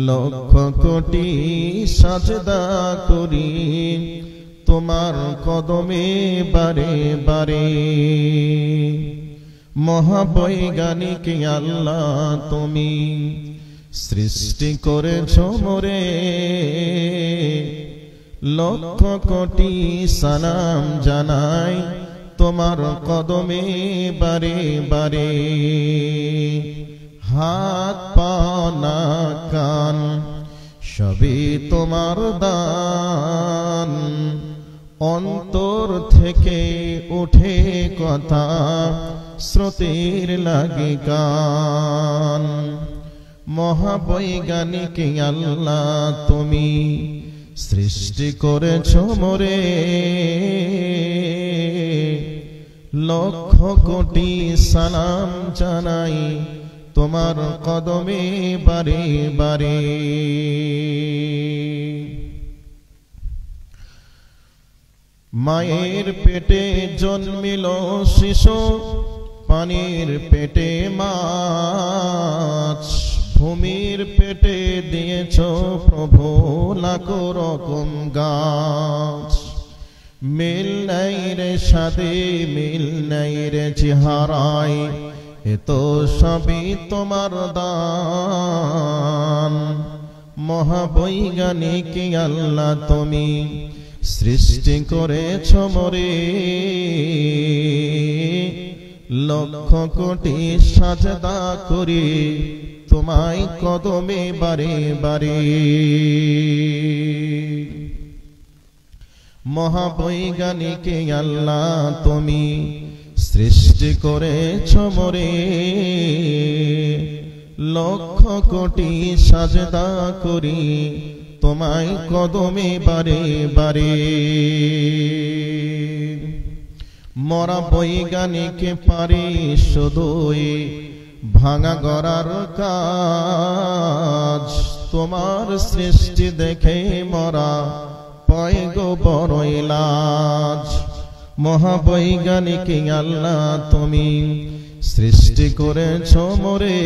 লক্ষ কোটি সাজদা করি তোমার কদমে বারে বারে। মহাবৈজ্ঞানিক আল্লাহ তুমি সৃষ্টি করেছ মোরে, লক্ষ কোটি সালাম জানাই তোমার কদমে বারে বারে। হাত পা নাক কান সবই তোমার দান, অন্তর থেকে ওঠে কথা স্রোতের লাগে গান। মহাবৈজ্ঞানিক আল্লাহ তুমি সৃষ্টি করেছ মোরে, লক্ষ কোটি সালাম জানাই তোমার কদমে বারে বারে। মায়ের পেটে জন্মিল শিশু, পানির পেটে মাছ, ভূমির পেটে দিয়েছ প্রভু লাখো রকম গাছ। মিল নাই রে সাদে, মিল নাই রে চেহারায়, এত সবই তোমার দান। মহাবৈজ্ঞানিক আল্লাহ তুমি সৃষ্টি করেছ মোরে, লক্ষ কোটি সাজদা করি তোমায় কদমে বারে বারে। মহাবৈজ্ঞানিক আল্লাহ তুমি সৃষ্টি করেছ মোরে, লক্ষ কোটি সাজদা করি তোমায় কদমে বারে বারে। মরা বৈজ্ঞানিক পারি শুধুই ভাঙা গড়ার কাজ, তোমার সৃষ্টি দেখে মরা পায় গো বড় ইলাজ। মহাবৈজ্ঞানিক আল্লাহ তুমি সৃষ্টি করেছ মোরে,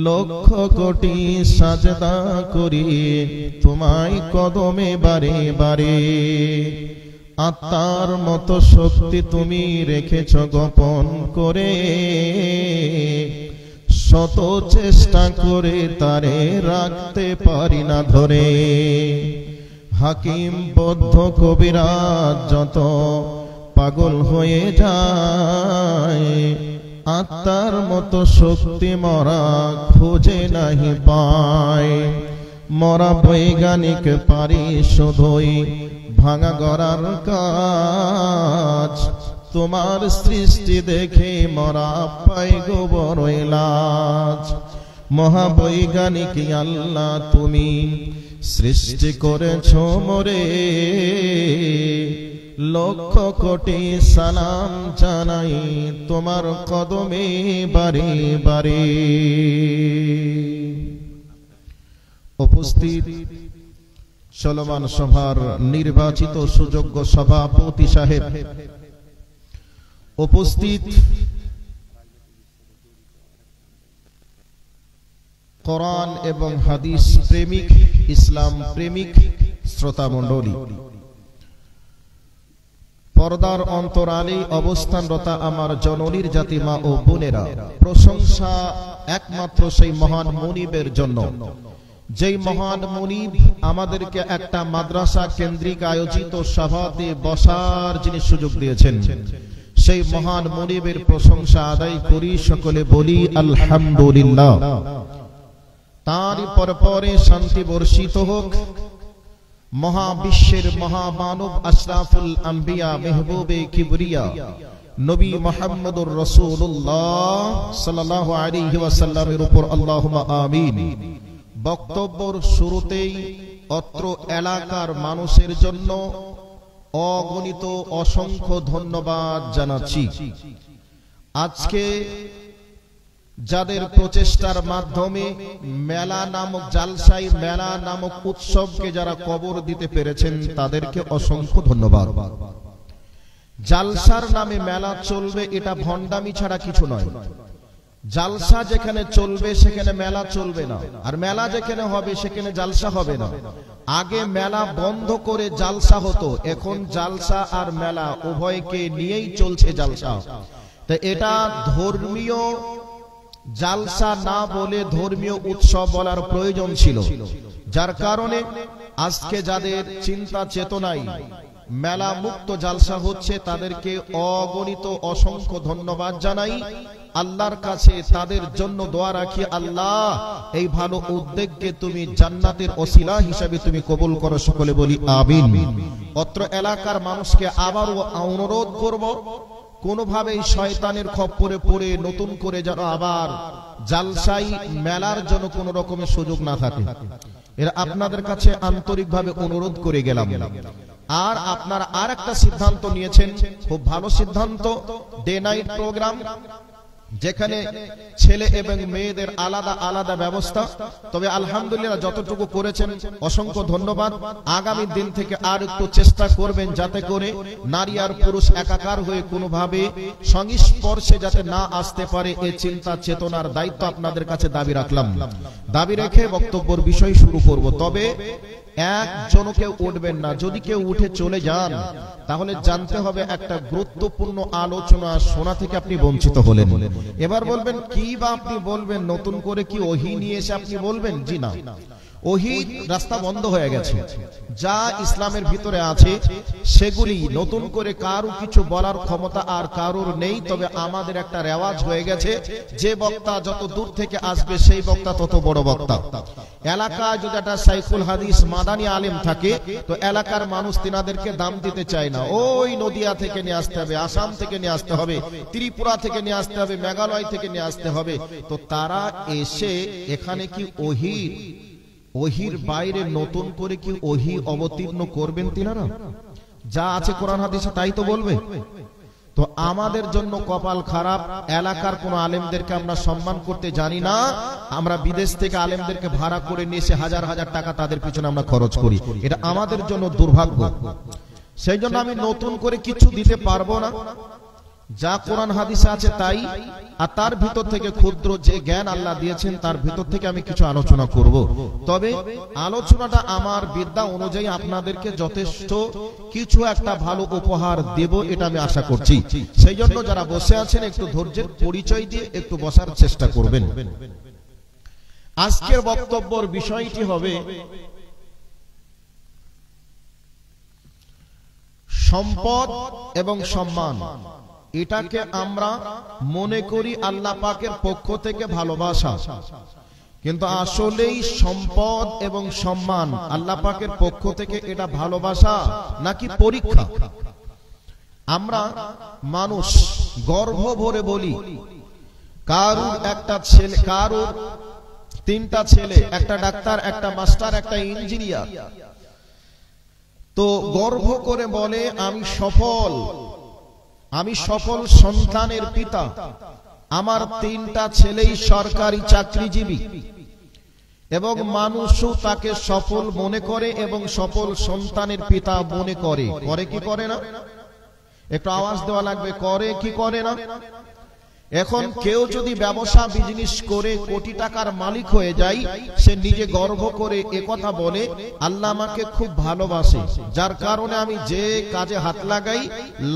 লক্ষ কোটি সাজদা করি তোমায় কদমে বারে বারে। আত্মার মতো শক্তি তুমি রেখেছ গোপন করে, শত চেষ্টা করে তারে রাখতে পারি না ধরে। হাকিম বদ্ধ কবিরাজ যত পাগল হয়ে যায়, আত্মার মতো শক্তি মরা খুঁজে নাহি পায়। মরা বৈজ্ঞানিক পারি শুধুই ভাঙা গড়ার কাজ, তোমার সৃষ্টি দেখে মরা পাই গো বড় ইলাজ। মহাবৈজ্ঞানিক আল্লাহ তুমি সৃষ্টি করেছ মোরে, লক্ষ কোটি সালাম জানাই তোমার কদমে বারে বারে। উপস্থিত চলমান সভার নির্বাচিত সুযোগ্য সভাপতি সাহেব, উপস্থিত কোরআন এবং হাদিস প্রেমিক, ইসলাম প্রেমিক শ্রোতা মণ্ডলী, পর্দার অন্তরালে অবস্থানরতা আমার জননীর জাতি মা ও বোনেরা, প্রশংসা একমাত্র সেই মহান মুনিবের জন্য, যেই মহান মুনিব আমাদেরকে একটা মাদ্রাসা কেন্দ্রিক আয়োজিত সভাতে বসার যিনি সুযোগ দিয়েছেন, সেই মহান মুনিবের প্রশংসা আদায় করি, সকলে বলি আলহামদুলিল্লাহ। তার পরে শান্তি বর্ষিত হোক মহাবিশ্বের মহামানব আশরাফুল আম্বিয়া মেহবুবে কিবরিয়া নবী মুহাম্মদুর রাসূলুল্লাহ সাল্লাল্লাহু আলাইহি ওয়াসাল্লামের উপর, আল্লাহুম্মা আমিন। বক্তব্যের শুরুতেই অত্র এলাকার মানুষের জন্য অগণিত অসংখ্য ধন্যবাদ জানাচ্ছি। আজকে যাদের প্রচেষ্টার মাধ্যমে মেলা নামক জালসাই মেলা নামক উৎসবকে যারা কবর দিতে পেরেছেন তাদেরকে অসংখ্য ধন্যবাদ। জালসার নামে মেলা চলবে, এটা ভণ্ডামি ছাড়া কিছু নয়। জালসা যেখানে চলবে সেখানে মেলা চলবে না, আর মেলা যেখানে হবে সেখানে জালসা হবে না। আগে মেলা বন্ধ করে জালসা হতো, এখন জালসা আর মেলা উভয়কে নিয়েই চলছে জালসা। তো এটা ধর্মীয় জালসা না বলে ধর্মীয় উৎসব বলার প্রয়োজন ছিল, যার কারণে আজকে যাদের চিন্তা চেতনায় মেলা মুক্ত জালসা হচ্ছে তাদেরকে অগণিত অসংখ্য ধন্যবাদ জানাই। আল্লাহর কাছে তাদের জন্য দোয়া রাখি, আল্লাহ এই ভালো উদ্যোগকে তুমি জান্নাতের ওসিলা হিসেবে তুমি কবুল করো, সকলে বলি আমিন। অত্র এলাকার মানুষকে আবারও অনুরোধ করব, কোনোভাবেই শয়তানের খপ্পরে পড়ে নতুন করে যেন আবার জালসাই মেলার জন্য কোনো রকমের সুযোগ না থাকে, এরা আপনাদের কাছে আন্তরিকভাবে অনুরোধ করে গেলাম। আর আপনারা আর একটা সিদ্ধান্ত নিয়েছেন, খুব ভালো সিদ্ধান্ত, ডে নাইট প্রোগ্রাম, যেখানে ছেলে এবং মেয়েদের আলাদা আলাদা ব্যবস্থা। তবে আলহামদুলিল্লাহ যতটুকু করেছেন অসংখ্য ধন্যবাদ। আগামী দিন থেকে আর একটু চেষ্টা করবেন যাতে করে নারী আর পুরুষ একাকার হয়ে কোনোভাবে সংস্পর্শে যাতে না আসতে পারে, এই চিন্তা চেতনার দায়িত্ব আপনাদের কাছে দাবি রাখলাম। দাবি রেখে বক্তব্যের বিষয় শুরু করব। তবে একজনও কেউ উঠবেন না, যদি কেউ উঠে চলে যান তাহলে জানতে হবে একটা গুরুত্বপূর্ণ আলোচনা শোনা থেকে আপনি বঞ্চিত হলেন। এবার বলবেন কি বা আপনি বলবেন, নতুন করে কি ওহী নিয়ে এসে আপনি বলবেন? জি না, ওহী রাস্তা বন্ধ হয়ে গেছে। যা ইসলামের ভিতরে আছে সেগুলি নতুন করে কারো কিছু বলার ক্ষমতা আর কারোর নেই। তবে আমাদের একটা রেওয়াজ হয়ে গেছে, যে বক্তা যত দূর থেকে আসবে সেই বক্তা তত বড় বক্তা। এলাকায় যদি একটা শাইখুল হাদিস মাদানী আলেম থাকে তো এলাকার মানুষ তিনাদেরকে দাম দিতে চায় না। ওই নদিয়া থেকে নিয়ে আসতে হবে, আসাম থেকে নিয়ে আসতে হবে, ত্রিপুরা থেকে নিয়ে আসতে হবে, মেঘালয় থেকে নিয়ে আসতে হবে। তো তারা এসে এখানে কি ওহির বাইরে নতুন করে কি ওহী অবতীর্ণ করবেন তিনারা? যা আছে কোরআন হাদিসে তাই তো বলবে। তো আমাদের জন্য কপাল খারাপ, এলাকার কোন আলেমদেরকে আমরা সম্মান করতে জানি না। আমরা বিদেশ থেকে আলেমদেরকে ভাড়া করে নিয়ে এসে হাজার হাজার টাকা তাদের পিছনে আমরা খরচ করি, এটা আমাদের জন্য দুর্ভাগ্য। সেই জন্য আমি নতুন করে কিছু দিতে পারবো না, যা কোরআন হাদিসে আছে তাই, আর তার ভিতর থেকে ক্ষুদ্র যে জ্ঞান আল্লাহ দিয়েছেন তার ভিতর থেকে আমি কিছু আলোচনা করব। তবে আলোচনাটা আমার বিদ্যা অনুযায়ী আপনাদেরকে যথেষ্ট কিছু একটা ভালো উপহার দেব, এটা আমি আশা করছি। সেই জন্য যারা বসে আছেন একটু ধৈর্যের পরিচয় দিয়ে একটু বসার চেষ্টা করবেন। আজকের বক্তব্যের বিষয়টি হবে সম্পদ এবং সম্মান। এটাকে আমরা মনে করি আল্লাহ পাকের পক্ষ থেকে ভালোবাসা, কিন্তু আসলেই সম্পদ এবং সম্মান আল্লাহ পাকের পক্ষ থেকে এটা ভালোবাসা নাকি পরীক্ষা? আমরা মানুষ গর্ব ভরে বলি কারুর একটা ছেলে, কারুর তিনটা ছেলে, একটা ডাক্তার, একটা মাস্টার, একটা ইঞ্জিনিয়ার। তো গর্ব করে বলে আমি সফল সন্তানের পিতা, আমার তিনটা ছেলেই সরকারি চাকরিজীবী। এবং মানুষও তাকে সফল মনে করে এবং সফল সন্তানের পিতা মনে করে। করে কি করে না? একটু আওয়াজ দেওয়া লাগবে, করে কি করে না? এখন কেউ যদি ব্যবসা বিজনেস করে কোটি টাকার মালিক হয়ে যায়, সে নিজে গর্ব করে একথা বলে আল্লাহ আমাকে খুব ভালোবাসে, যার কারণে আমি যে কাজে হাত লাগাই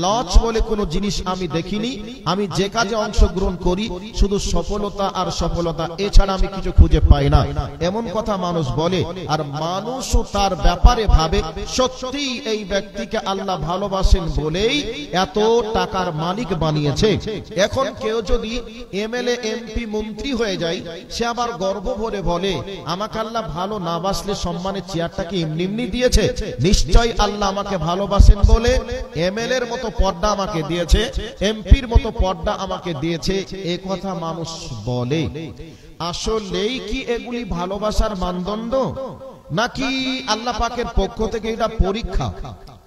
লস বলে কোনো জিনিস আমি দেখিনি, আমি যে কাজে অংশগ্রহণ করি শুধু সফলতা আর সফলতা, এছাড়া আমি কিছু খুঁজে পাই না, এমন কথা মানুষ বলে। আর মানুষও তার ব্যাপারে ভাবে সত্যি এই ব্যক্তিকে আল্লাহ ভালোবাসেন বলেই এত টাকার মালিক বানিয়েছে। এখন কেউ যদি এমএলএ এমপি মন্ত্রী হয়ে যায়, সে আবার গর্ব ভরে বলে আমাকে আল্লাহ ভালো না বাসলে সম্মানের চেয়ারটাকে এমনি এমনি দিয়েছে, নিশ্চয়ই আল্লাহ আমাকে ভালোবাসেন বলে এমএলএ এর মতো পদটা আমাকে দিয়েছে, এমপির মতো পদটা আমাকে দিয়েছে, এ কথা মানুষ বলে। আসলেই কি এগুলি ভালোবাসার মানদণ্ড, নাকি আল্লাহ পাকের পক্ষ থেকে এটা পরীক্ষা?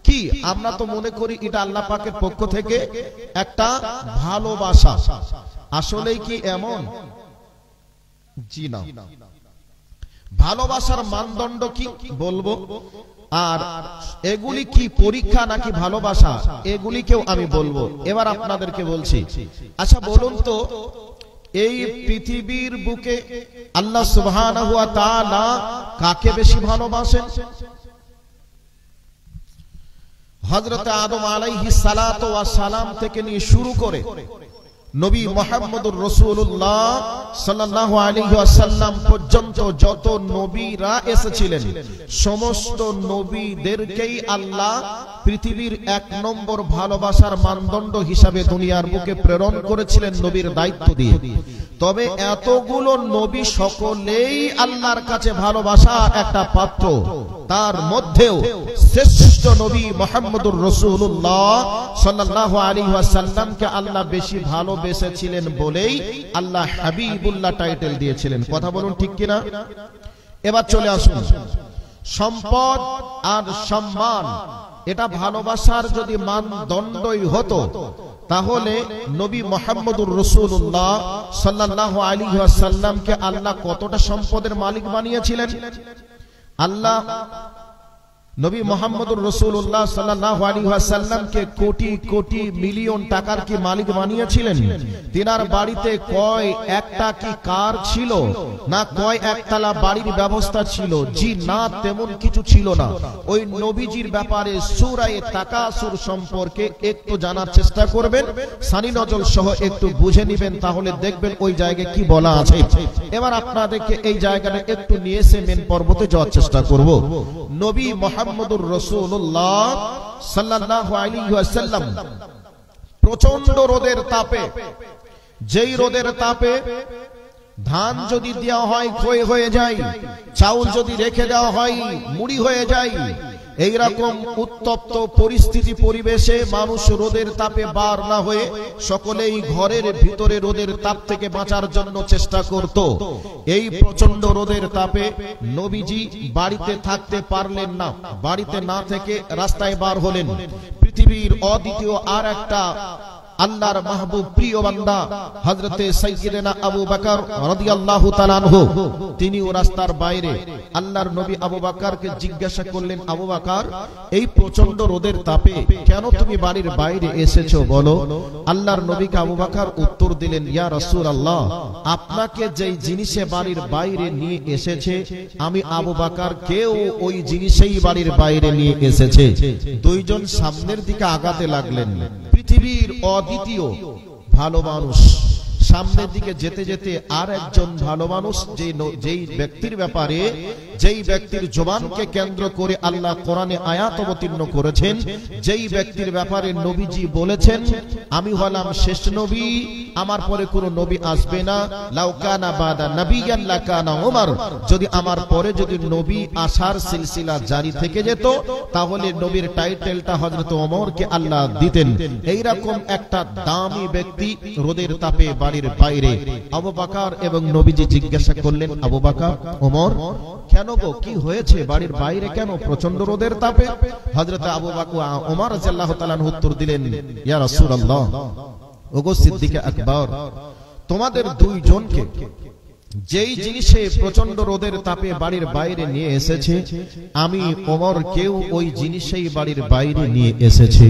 কি আমরা তো মনে করি এটা আল্লাহ পাকের পক্ষ থেকে একটা ভালোবাসা। আসলেই কি এমন? জি না। ভালোবাসার মানদণ্ড কি বলবো, আর এগুলি কি পরীক্ষা নাকি ভালোবাসা, এগুলিকেও আমি বলবো। এবার আপনাদেরকে বলছি, আচ্ছা বলুন তো এই পৃথিবীর বুকে আল্লাহ সুবহানাহু ওয়া তাআলা কাকে বেশি ভালোবাসেন? হযরত আদম আলাইহিস সালাতু ওয়াস সালাম থেকে নিয়ে শুরু করে নবী মুহাম্মদুর রাসূলুল্লাহ সাল্লাল্লাহু আলাইহি ওয়াসাল্লাম পর্যন্ত যত নবীরা এসেছিলেন সমস্ত নবীদেরকেই আল্লাহ পৃথিবীর এক নম্বর ভালোবাসার মানদণ্ড হিসাবে দুনিয়ার বুকে প্রেরণ করেছিলেন নবীর দায়িত্ব দিয়ে। তবে এতগুলো নবী সকলেই আল্লাহর কাছে ভালোবাসা একটা পাত্র, তার মধ্যেও শ্রেষ্ঠ নবী মুহাম্মদুর রাসূলুল্লাহ সাল্লাল্লাহু আলাইহি ওয়াসাল্লামকে আল্লাহ বেশি ভালোবেসেছিলেন বলেই আল্লাহ হাবিবুল্লাহ টাইটেল দিয়েছিলেন। কথা বলুন ঠিক কিনা? এবার চলে আসুন, সম্পদ আর সম্মান এটা ভালোবাসার যদি মানদণ্ডই হতো তাহলে নবী মুহাম্মদুর রাসূলুল্লাহ সাল্লাল্লাহু আলাইহি ওয়াসাল্লামকে আল্লাহ কতটা সম্পদের মালিক বানিয়েছিলেন? আল্লাহ নবী মুহাম্মদুর রাসূলুল্লাহ সাল্লাল্লাহু আলাইহি ওয়াসাল্লামকে কোটি কোটি মিলিয়ন টাকার কি মালিক বানিয়েছিলেন? তিনার বাড়িতে কয় একটা কি কার ছিল, না কয় একতলা বাড়ির ব্যবস্থা ছিল? জি না, তেমন কিছু ছিল না। ওই নবীজির ব্যাপারে সূরা তাকাসুর সম্পর্কে একটু জানার চেষ্টা করবেন, সানি নজল সহ একটু বুঝে নেবেন, তাহলে দেখবেন ওই জায়গায় কি বলা আছে। এবার আপনাদেরকে এই জায়গাটা একটু নিয়ে এসে মেন পর্বতে যাওয়ার চেষ্টা করব। নবী মুহাম্মদুর রাসূলুল্লাহ সাল্লাল্লাহু আলাইহি ওয়াসাল্লাম প্রচন্ড রোদের তাপে, যেই রোদের তাপে ধান যদি দেওয়া হয় ক্ষয় হয়ে যায়, চাউল যদি রেখে দেওয়া হয় মুড়ি হয়ে যায়, এইরকম উত্তপ্ত পরিস্থিতি পরিবেশে মানুষ রোদের তাপে বার না হয়ে সকলেই ঘরের ভিতরে রোদের তাপ থেকে বাঁচার জন্য চেষ্টা করত। এই প্রচন্ড রোদের তাপে নবীজি বাড়িতে থাকতে পারলেন না, বাড়িতে না থেকে রাস্তায় বার হলেন। পৃথিবীর অদ্বিতীয় আর একটা আল্লাহর মাহবুব প্রিয় বান্দা হযরতে সাইয়্যিদানা আবু বকর রাদিয়াল্লাহু তাআলা আনহু, তিনিও রাস্তার বাইরে। আল্লাহর নবী আবু বকরকে জিজ্ঞাসা করলেন, আবু বকর, এই প্রচন্ড রোদের তাপে কেন তুমি বাড়ির বাইরে এসেছো বলো? আল্লাহর নবীকে আবু বকর উত্তর দিলেন, ইয়া রাসূলুল্লাহ, আপনাকে যেই জিনিসে বাড়ির বাইরে নিয়ে এসেছে আমি আবু বকরকেও ওই জিনিসেই বাড়ির বাইরে নিয়ে এসেছে। দুইজন সামনের দিকে আগাতে লাগলেন। পৃথিবীর অদ্বিতীয় ভালো মানুষ সামনের দিকে যেতে যেতে আর একজন ভালো মানুষ, যেই ব্যক্তির ব্যাপারে, যেই ব্যক্তির জবানকে কেন্দ্র করে আল্লাহ কোরআনে আয়াত অবতীর্ণ করেছেন, যেই ব্যক্তির ব্যাপারে নবীজি বলেছেন আমি হলাম শেষ নবী, আমার পরে কোনো নবী আসবে না। লাউ কানা বাদা নাবিয়ান লাকানা ওমর, যদি আমার পরে যদি নবী আসার সিলসিলা জারি থেকে যেত তাহলে নবীর টাইটেলটা হযরত ওমরকে আল্লাহ দিতেন। এইরকম একটা দামি ব্যক্তি রোদের তাপে বাড়ির বাইরে। আবু বকর এবং নবীজি জিজ্ঞাসা করলেন, আবু বকর, ওমর, কেন গো, কি হয়েছে? বাড়ির বাইরে কেন প্রচন্ড রোদের তাপে? হযরত আবু বকর ওমর রাদিয়াল্লাহু তাআলা উত্তর দিলেন, ইয়া রাসূলুল্লাহ, ওগো সিদ্দিক আকবর, তোমাদের দুইজনকে যেই জিনিসে প্রচন্ড রোদের তাপে বাড়ির বাইরে নিয়ে এসেছে আমি ওমরকেও ওই জিনিসেই বাড়ির বাইরে নিয়ে এসেছে।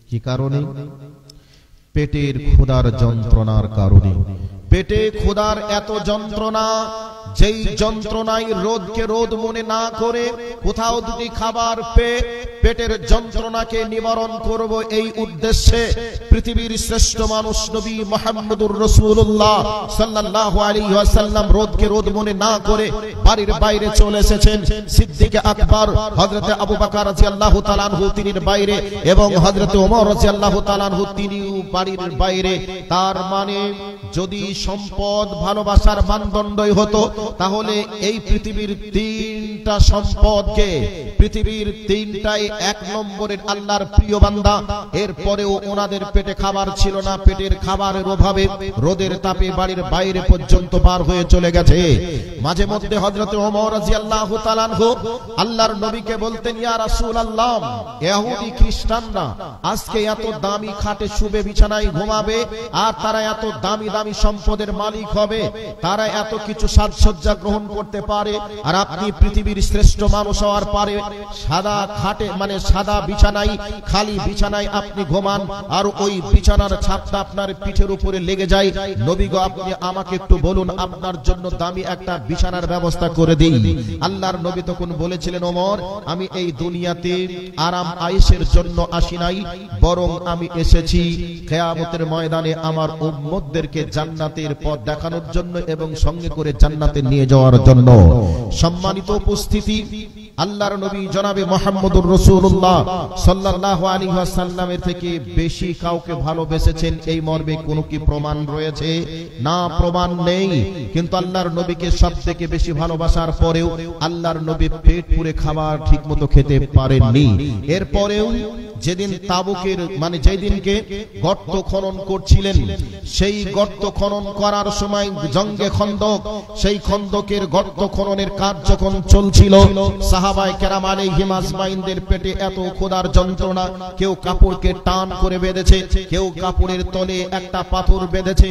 কি কারণে? পেটের ক্ষুধার যন্ত্রণার কারণে। পেটে ক্ষুধার এত যন্ত্রণা, যেই যন্ত্রণায় রোদকে রোদ মনে না করে কোথাও দুটি খাবার পেয়ে পেটের যন্ত্রণাকে নিবারণ করব, এই উদ্দেশ্যে পৃথিবীর শ্রেষ্ঠ মানুষ নবী মুহাম্মদুর রাসূলুল্লাহ সাল্লাল্লাহু আলাইহি ওয়াসাল্লাম রোদকে রোদ মনে না করে বাড়ির বাইরে চলে এসেছেন। সিদ্দিক আকবর হযরতে আবু বকর রাদিয়াল্লাহু তাআলা আনহু তিনির বাইরে এবং হযরতে ওমর রাদিয়াল্লাহু তাআলা আনহু তিনিও বাড়ির বাইরে। তার মানে যদি সম্পদ ভালোবাসার মানদণ্ডই হতো তাহলে এই পৃথিবীর তিনটা সম্পদকে, পৃথিবীর তিনটাই এক নম্বরের আল্লাহর প্রিয় বান্দা, এরপরেও ওনাদের পেটে খাবার ছিল না, পেটের খাবারের অভাবে রোদের তাপে বাড়ির বাইরে পর্যন্ত পার হয়ে চলে গেছে। মাঝে মধ্যে হযরত ওমর রাদিয়াল্লাহু তাআলা আনহু আল্লাহর নবীকে বলতেন, ইয়া রাসূলুল্লাহ, ইহুদি খ্রিস্টানরা আজকে এত দামি খাটে শুবে বিছানায় ঘুমাবে আর তারা এত দামি দামি সম্পদের মালিক হবে, তারা এত কিছু সাজসজ্জা গ্রহণ করতে পারে, আর আপনি পৃথিবীর পৃথিবীর শ্রেষ্ঠ মানুষ হওয়ার পরে সাদা খাটে মানে সাদা বিছানায়, খালি বিছানায় আপনি ঘুমান আর ওই বিছানার ছাপটা আপনার পিঠের উপরে লেগে যায়, নবী গো আপনি আমাকে একটু বলুন আপনার জন্য দামি একটা বিছানার ব্যবস্থা করে দিই। আল্লাহর নবী তখন বলেছিলেন, ওমর আমি এই দুনিয়াতে আরাম আয়েশের জন্য আসি নাই, বরং আমি এসেছি কিয়ামতের ময়দানে আমার উম্মতদেরকে জান্নাতের পথ দেখানোর জন্য এবং সঙ্গে করে জান্নাতে নিয়ে যাওয়ার জন্য। সম্মানিত উপস্থিতি, আল্লাহর নবী জনাবে মুহাম্মদুর রাসূলুল্লাহ সাল্লাল্লাহু আলাইহি ওয়াসাল্লামের থেকে বেশি কাউকে ভালোবেসেছেন এই মর্মে কোনো কি প্রমাণ রয়েছে? না, প্রমাণ নেই। কিন্তু আল্লাহর নবীকে সবথেকে বেশি ভালোবাসার পরেও আল্লাহর নবী পেট পুরে খাবার ঠিকমতো খেতে পারেননি। এরপরেও যেদিন তাবুকের মানে যেদিনকে গর্ত খনন করছিলেন, সেই গর্ত খনন করার সময় জঙ্গে খন্দক, সেই খন্দকের গর্ত খননের কাজ যখন চলছিল, সাহাবায়ে কেরাম আলাইহিম আজমাইনদের পেটে এত ক্ষুধার যন্ত্রণা, কেউ কাপড়কে টান করে বেঁধেছে, কেউ কাপড়ের তলে একটা পাথর বেঁধেছে।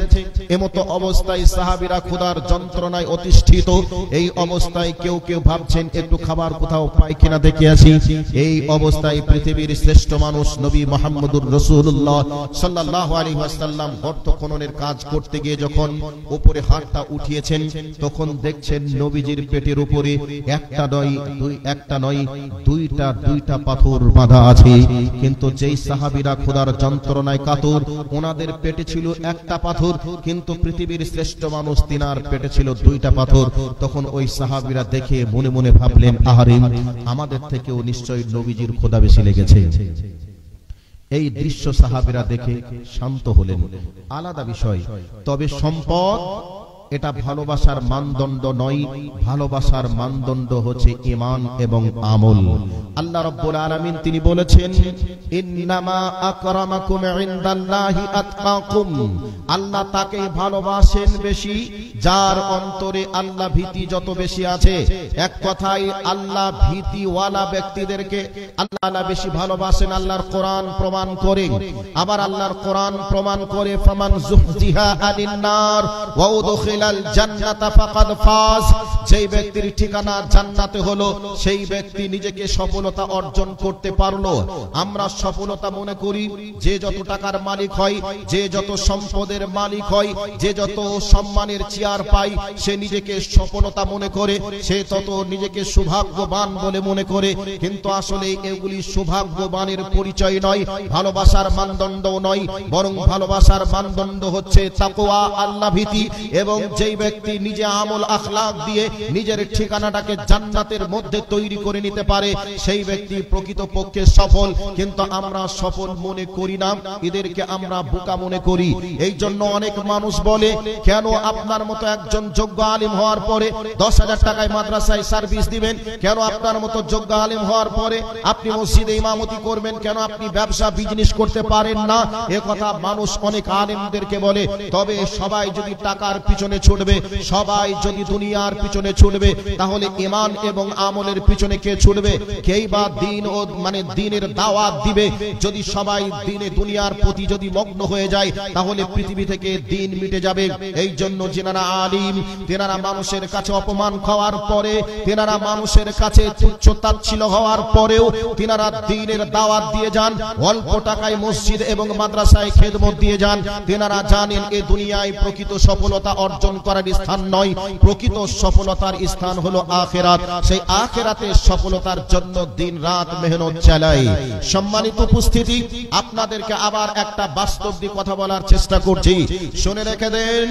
এমতো অবস্থায় সাহাবীরা ক্ষুধার যন্ত্রণায় অতিষ্ঠিত। এই অবস্থায় কেউ কেউ ভাবছেন একটু খাবার কোথাও পাই কিনা দেখে আসি। এই অবস্থায় পৃথিবীর শ্রেষ্ঠ মানুষ নবী মুহাম্মদুর রাসূলুল্লাহ সাল্লাল্লাহু আলাইহি ওয়াসাল্লাম গর্ত খননের কাজ করতে গিয়ে যখন উপরে হাতটা উঠিয়েছেন, তখন দেখছেন নবীজির পেটের উপরে একটা নয় দুইটা পাথর বাঁধা আছে। কিন্তু যেই সাহাবীরা খোদার যন্ত্রণায় কাতর, ওনাদের পেটে ছিল একটা পাথর, কিন্তু পৃথিবীর শ্রেষ্ঠ মানুষ তিনার পেটে ছিল দুইটা পাথর। তখন ওই সাহাবীরা দেখে মনে মনে ভাবলেন, আহারে আমাদের থেকেও নিশ্চয়ই নবীজির খোদা বেশি লেগেছে। এই দৃশ্য সাহাবীরা দেখে শান্ত হলেন, আলাদা বিষয়। তবে সম্পদ এটা ভালোবাসার মানদণ্ড নয়, ভালোবাসার মানদণ্ড হচ্ছে ঈমান এবং আমল। আল্লাহ রাব্বুল আলামিন তিনি বলেছেন, ইন্নামা আকরামাকুম ইনদাল্লাহি আতকাকুম। আল্লাহ তাকে ভালোবাসেন বেশি যার অন্তরে আল্লাহ ভীতি যত বেশি আছে। এক কথায় আল্লাহ ভীতিওয়ালা ব্যক্তিদেরকে আল্লাহ বেশি ভালোবাসেন। আল্লাহর কোরআন প্রমাণ করে, আবার আল্লাহর কোরআন প্রমাণ করে, ফামান যুহজিহা আনিন নার ওয়া উদখিলাল জান্নাতা ফাকাদ ফাজ। যেই ব্যক্তির ঠিকানা জান্নাতে হলো, সেই ব্যক্তি নিজেকে সফলতা অর্জন করতে পারলো। আমরা সফলতা মনে করি যে যত টাকার মালিক হয়, যে যত সম্পদের মালিক হয়, যে যত সম্মানের চেয়ার পায়, সে নিজেকে সফলতা মনে করে, সে তত নিজেকে সৌভাগ্যবান বলে মনে করে। কিন্তু আসলে এগুলি সৌভাগ্যবানের পরিচয় নয়, ভালোবাসার মানদণ্ড নয়, বরং ভালোবাসার মানদণ্ড হচ্ছে তাকওয়া, আল্লাহ ভীতি। এবং যেই ব্যক্তি নিজে আমল আখলাক দিয়ে নিজের ঠিকানাটাকে জান্নাতের মধ্যে তৈরি করে নিতে পারে, সেই ব্যক্তি প্রকৃতপক্ষে সফল। কিন্তু আমরা সফল মনে করি না, এদেরকে আমরা বোকা মনে করি। এই জন্য অনেক মানুষ বলে, কেন আপনার মতো একজন যোগ্য আলিম হওয়ার পরে 10,000 টাকায় মাদ্রাসায় সার্ভিস দিবেন? কেন আপনার মতো যোগ্য আলিম হওয়ার পরে আপনি মসজিদে ইমামতি করবেন? কেন আপনি ব্যবসা বিজনেস করতে পারেন না? এ কথা মানুষ অনেক আলিমদেরকে বলে। তবে সবাই যদি টাকার পিছনে ছুটবে, সবাই যদি দুনিয়ার পিছনে ছুটবে, তাহলে ঈমান এবং আমলের পিছনে কে ছুটবে? কেই বা দিন ও মানে দিনের দাওয়াত দিবে? যদি সবাই দিনে দুনিয়ার প্রতি যদি মগ্ন হয়ে যায়, তাহলে পৃথিবী থেকে দিন মিটে যাবে। এই জন্য যেনারা আলিম, তেনারা মানুষের কাছে অপমান খাওয়ার পরে, তেনারা মানুষের কাছে তুচ্ছ তাচ্ছিল্য হওয়ার পরেও তেনারা দ্বীনের দাওয়াত দিয়ে যান, অল্প টাকায় মসজিদ এবং মাদ্রাসায় খেদমত দিয়ে যান। তেনারা জানেন এই দুনিয়ায় প্রকৃত সফলতা অর্জন করার স্থান নয়, প্রকৃত সফলতার স্থান হলো আখিরাত। সেই আখিরাতের সফলতার জন্য দিন রাত মেহনত চালায়। সম্মানিত উপস্থিতি, আপনাদেরকে আবার একটা বাস্তব কথা বলার চেষ্টা করছি, শুনে রেখে দেন।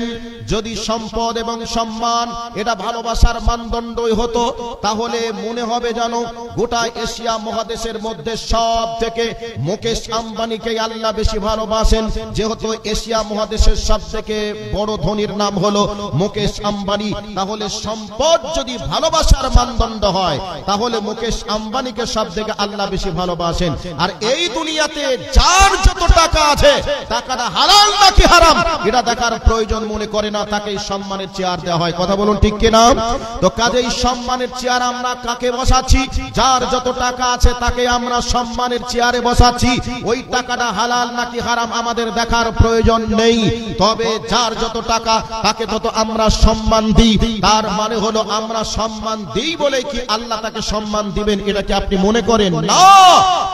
যদি সম্পদ এবং সম্মান এটা ভালোবাসার মানদণ্ডই হতো, তাহলে মনে হবে যেন গোটা এশিয়া মহাদেশের মধ্যে সব থেকে মুকেশ আম্বানিকে আল্লাহ বেশি ভালোবাসেন। যেহেতু এশিয়া মহাদেশের সব থেকে বড় ধনীর নাম হলো মুকেশ আম্বানি, তাহলে সম্পদ যদি ভালোবাসার মানদণ্ড হয়, তাহলে মুকেশ আম্বানিকে সব থেকে আল্লাহ বেশি ভালোবাসেন। আর এই দুনিয়াতে যার যত টাকা আছে, টাকাটা হালাল নাকি হারাম এটা দেখার প্রয়োজন মনে করে না, তাকে সম্মানের চেয়ার দেওয়া হয়। কথা বলুন ঠিক কিনা? তো কাজেই সম্মানের চেয়ার আমরা কাকে বসাচ্ছি? যার যত টাকা আছে তাকে আমরা সম্মানের চেয়ারে বসাচ্ছি। ওই টাকাটা হালাল নাকি হারাম আমাদের দেখার প্রয়োজন নেই। তবে যার যত টাকা, তাকে তত আমরা সম্মান দিই, তার মানে হলো আমরা সম্মান দিই বলে কি আল্লাহ তাকে সম্মান দিবেন এটা কি আপনি মনে করেন? না।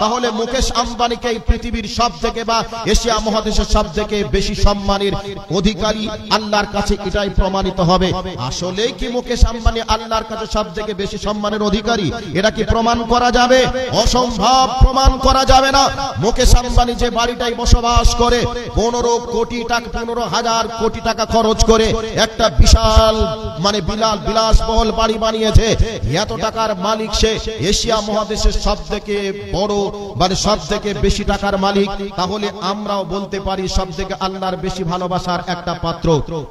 তাহলে মুকেশ আম্বানিকে এই পৃথিবীর সবথেকে বা এশিয়া মহাদেশের সবথেকে বেশি সম্মানের অধিকারী আল্লাহর কাছে এটাই প্রমাণিত হবে। আসলে কি মুকেশ আম্বানি আল্লাহর কাছে সবথেকে বেশি সম্মানের অধিকারী? এটা কি প্রমাণ করা যাবে? অসম্ভব, প্রমাণ করা যাবে না। মুকেশ আম্বানি যে বাড়িটায় বসবাস করে 15 কোটি টাকা, 15,000 কোটি টাকা খরচ করে একটা বিশাল মানে বিলাসবহুল বাড়ি বানিয়েছে, এত টাকার মালিক সে, এশিয়া মহাদেশের সবথেকে বড় মানে সবথেকে বেশি টাকার মালিক। তাহলে আমরাও বলতে পারি সবথেকে আল্লাহর বেশি ভালোবাসার একটা পাত্র,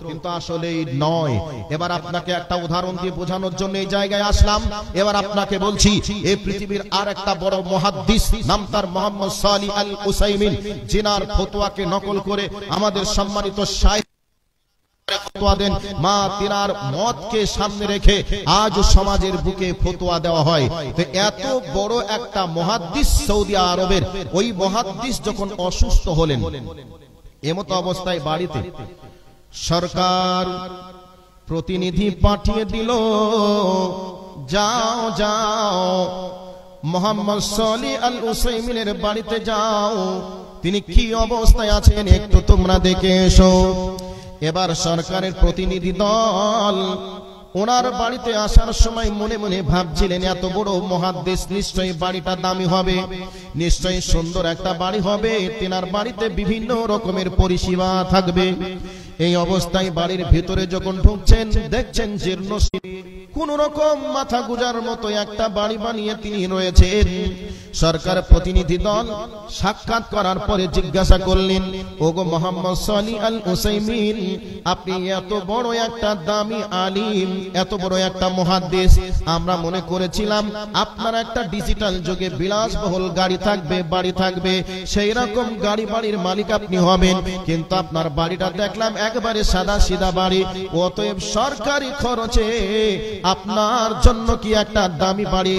কিন্তু আসলেই নয়। এবার আপনাকে একটা উদাহরণ দিয়ে বোঝানোর জন্য এই জায়গায় আসলাম। এবার আপনাকে বলছি, এই পৃথিবীর আর একটা বড় মুহাদ্দিস, নাম তার মোহাম্মদ সালিহ আল উসাইমিন, জিনার ফতোয়াকে নকল করে আমাদের সম্মানিত শাইখ ফতোয়া দেন। মা তিনার মতকে সামনে রেখে আজ সমাজের বুকে ফতোয়া দেওয়া হয়। তো এত বড় একটা মুহাদ্দিস সৌদি আরবের, ওই মুহাদ্দিস যখন অসুস্থ হলেন, এমত অবস্থায় বাড়িতে সরকার প্রতিনিধি পাঠিয়ে দিল, যাও যাও মোহাম্মদ সালিহ আল উসাইমিনের বাড়িতে যাও, তিনি কি অবস্থায় আছেন একটু তোমরা দেখে এসো। এবার সরকারের প্রতিনিধি দল ওনার বাড়িতে আসার সময় মনে মনে ভাবছিলেন, এত বড় মুহাদ্দিস, নিশ্চয়ই বাড়িটা দামি হবে, নিশ্চয়ই সুন্দর একটা বাড়ি হবে, তেনার বাড়িতে বিভিন্ন রকমের পরিষেবা থাকবে। এই অবস্থায় বাড়ির ভিতরে যখন ঢুকছেন, দেখছেন জীর্ণ কোন রকম মাথা গুজার মতো একটা বাড়ি বানিয়ে তিনি রয়েছেন। সরকার প্রতিনিধি দল সাক্ষাৎ করার পরে জিজ্ঞাসা করলেন, ওগো মোহাম্মদ সালিহ আল উসাইমিন, আপনি এত বড় একটা দামি আলিম, এত বড় একটা মুহাদ্দিস, আমরা মনে করেছিলাম আপনার একটা ডিজিটাল যুগে বিলাসবহুল গাড়ি থাকবে, বাড়ি থাকবে, সেই রকম গাড়ি বাড়ির মালিক আপনি হবেন, কিন্তু আপনার বাড়িটা দেখলাম একবারে সাদা সিধা বাড়ি। অতএব সরকারি খরচে আপনার জন্য কি একটা দামি বাড়ি